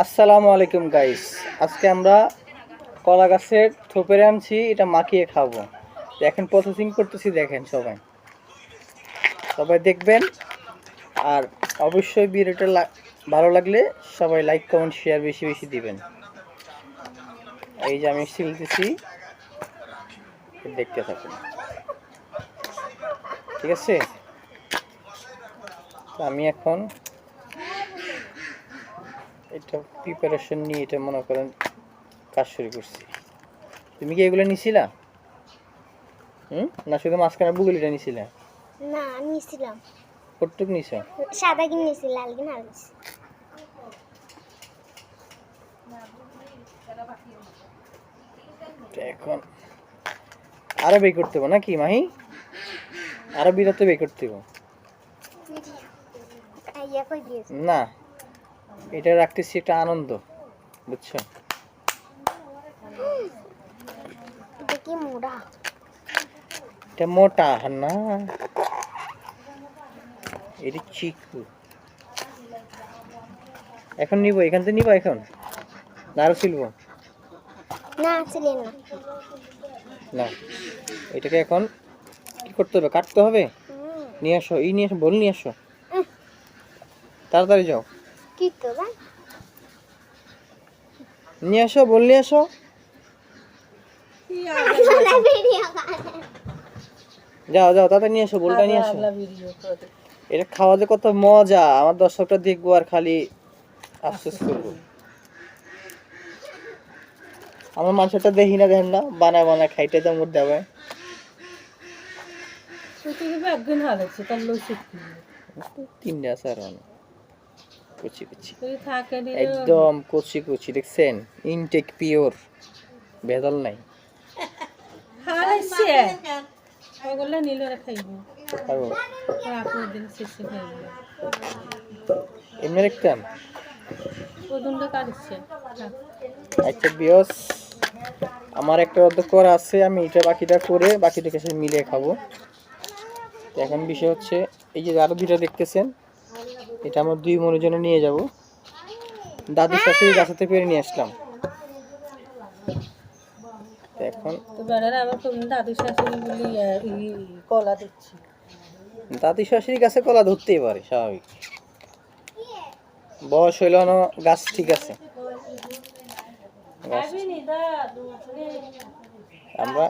আসসালামু আলাইকুম গাইস, আজকে আমরা কলা গাছের থোপেরে আনছি, এটা মাখিয়ে খাবো। দেখেন প্রসেসিং করতেছি, দেখেন সবাই সবাই দেখবেন। আর অবশ্যই ভিডিওটা ভালো লাগলে সবাই লাইক কমেন্ট শেয়ার বেশি বেশি দিবেন। এই যে আমি শিলতেছি, দেখতে থাকুন, ঠিক আছে? আমি এখন এটা প্রিপারেশন নিয়ে এটা মনে করেন কাজ শুরু করছি। তুমি কি এগুলো নিছিলা? না শুধু মাঝখানে বুগলিটা নিছিলা? না নিছিলাম। কতটুক নিছো? সাদা কিনে নিছি, লাল কিনে আর নিছি। এখন আরো বের করতে হবে নাকি মাহি? আরো বিরাতে বের করতে হবে না, এটা রাখতেছি একটা আনন্দ, বুঝছো? এটা মোটা না, এটা চিকু। এখন নিব, এখান থেকে নিব এখন, আরো ছিলবো না, ছিলেন না। না, এটাকে এখন কি করতে হবে? কাটতে হবে। নিয়ে আসো, নিয়ে আসো, বল নিয়ে আসো, তাড়াতাড়ি যাও, কি করবা? নিয়ে আসো, বল নিয়ে আসো। যাও যাও, তাড়াতাড়ি নিয়ে আসো, বলটা নিয়ে আসো। এটা খাওয়া যে কত মজা, আমার দর্শকরা দেখবো আর খালি আফসোস করবো। আমার মাংসটা দেখি না, দেখেন না, বানায় বানায় খাইতে তো মোট দেবে। তিনটা আছে আর কুচি কুচি, একদম কুচি কুচি, দেখছেন? ইনটেক পিওর, ভেজাল নাই। এমনি রাখতাম। আচ্ছা বিয়স, আমার একটা অর্ধেক করা আছে, আমি এটা বাকিটা করে বাকিটাকে সে মিলিয়ে খাবো। এখন বিষয় হচ্ছে, এই যে আরো দুইটা দেখতেছেন, এটা আমার 2 মনের জন্য নিয়ে যাব। দাদু শাশুড়ি গাছাতে পেরে নিয়ে আসলাম। এখন দাদু শাশুড়ি গাছে কলা ধরতেই পারে, স্বাভাবিক, বয়স হইল না, গাছ ঠিক আছে। আমরা